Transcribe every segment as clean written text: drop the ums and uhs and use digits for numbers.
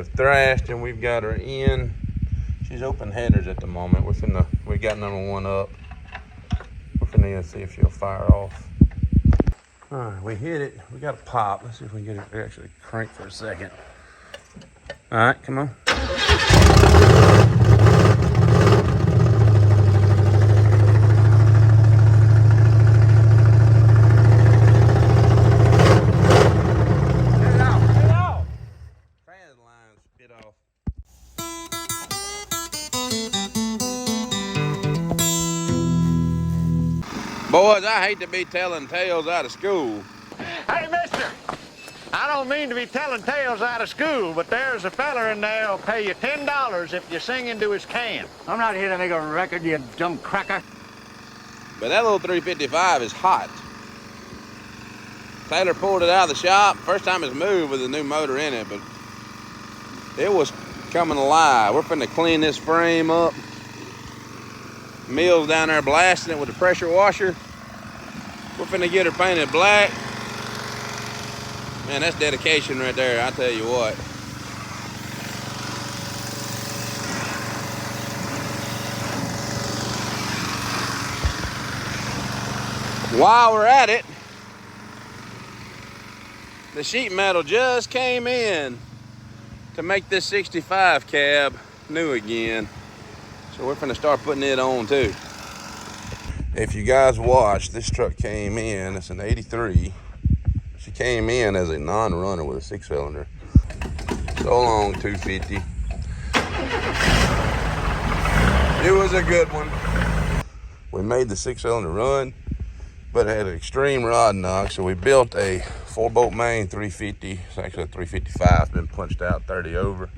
have thrashed and we've got her in. She's open headers at the moment. We got number one up. We're finna see if she'll fire off. All right, we hit it. We got a pop. Let's see if we can get it to actually crank for a second. All right, come on. Boys, I hate to be telling tales out of school. Hey, mister, I don't mean to be telling tales out of school, but there's a fella in there who'll pay you $10 if you sing into his can. I'm not here to make a record, you dumb cracker. But that little 355 is hot. Taylor pulled it out of the shop. First time it's moved with a new motor in it, but it was coming alive. We're finna clean this frame up. Mill's down there blasting it with the pressure washer. We're finna get her painted black. Man, that's dedication right there, I tell you what. While we're at it, the sheet metal just came in to make this 65 cab new again. So we're finna start putting it on too. If you guys watch, this truck came in, it's an 83. She came in as a non-runner with a 6-cylinder. So long, 250. It was a good one. We made the 6-cylinder run, but it had an extreme rod knock, so we built a 4-bolt main 350. It's actually a 355, it's been punched out 30 over.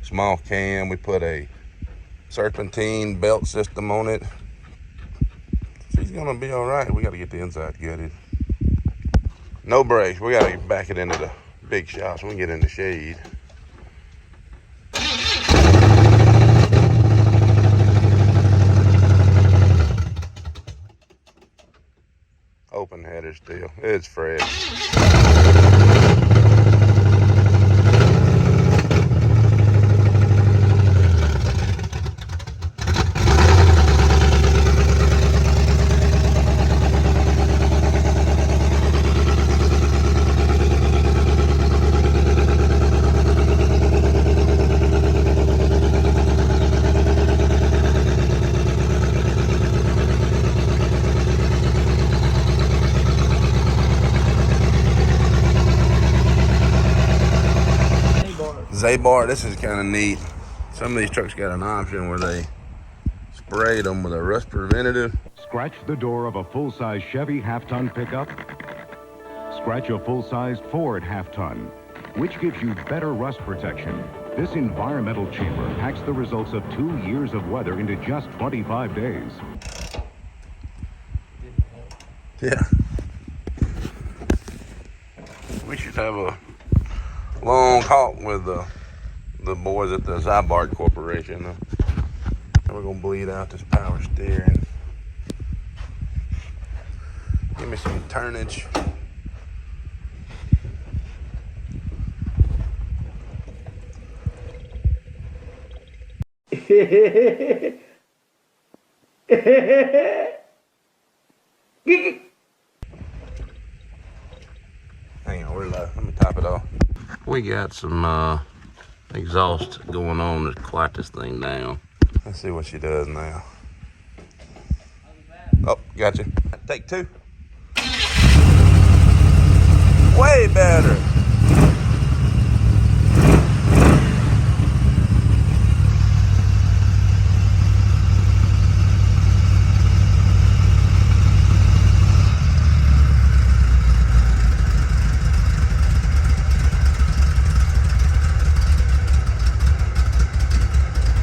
Small cam, we put a serpentine belt system on it. She's gonna be all right. We gotta get the inside gutted. No brakes. We gotta back it into the big shop so we can get in the shade. Open header still. It's fresh. Z-bar, this is kind of neat. Some of these trucks got an option where they sprayed them with a rust preventative. Scratch the door of a full-size Chevy half-ton pickup. Scratch a full-sized Ford half-ton, which gives you better rust protection. This environmental chamber packs the results of 2 years of weather into just 25 days. Yeah. We should have a long talk with the boys at the Zybark Corporation. And we're gonna bleed out this power steering. Give me some turnage. Hang on, we're low. Let me top it off. We got some exhaust going on to quiet this thing down. Let's see what she does now. Oh, gotcha. Take two. Way better.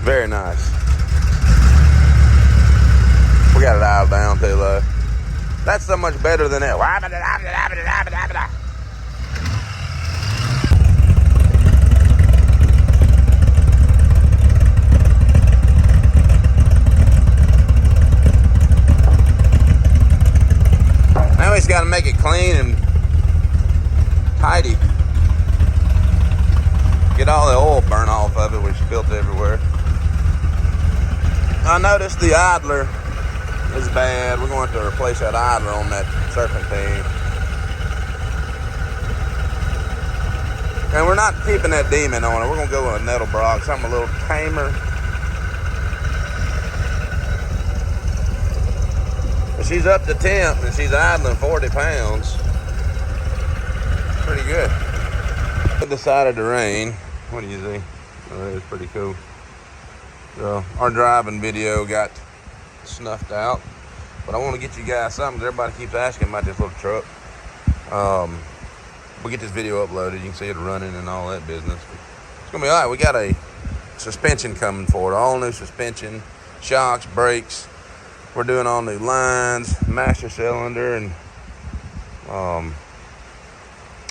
Very nice. We got it out down too low. That's so much better than that. Now we just got to make it clean and tidy. Get all the oil burn off of it, which spilled everywhere. I noticed the idler is bad. We're going to have to replace that idler on that serpentine. And we're not keeping that demon on it. We're going to go with a Nettlebrock, something a little tamer. But she's up to temp and she's idling 40 pounds. Pretty good. It decided to rain. What do you think? Oh, that was pretty cool. So our driving video got snuffed out. But I want to get you guys something, because everybody keeps asking about this little truck. We'll get this video uploaded. You can see it running and all that business. It's gonna be all right. We got a suspension coming for it. All new suspension, shocks, brakes. We're doing all new lines, master cylinder, and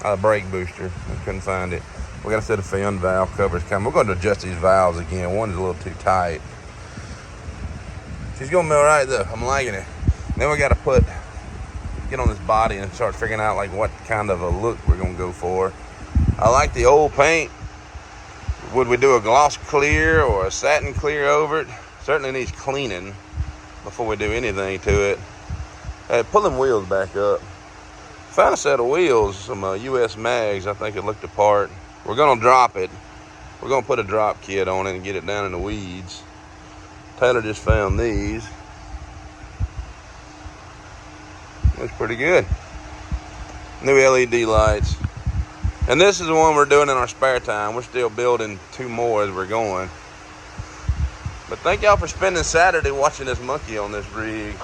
a brake booster. I couldn't find it. We got a set of fin valve covers coming. We're going to adjust these valves again. One is a little too tight. She's gonna be all right though. I'm liking it. Then we got to get on this body and start figuring out like what kind of a look we're gonna go for. I like the old paint. Would we do a gloss clear or a satin clear over it? Certainly needs cleaning before we do anything to it. Pull them wheels back up. Found a set of wheels, some US mags. I think it looked apart. We're gonna drop it. We're gonna put a drop kit on it and get it down in the weeds. Taylor just found these. Looks pretty good. New LED lights. And this is the one we're doing in our spare time. We're still building 2 more as we're going. But thank y'all for spending Saturday watching this monkey on this rig.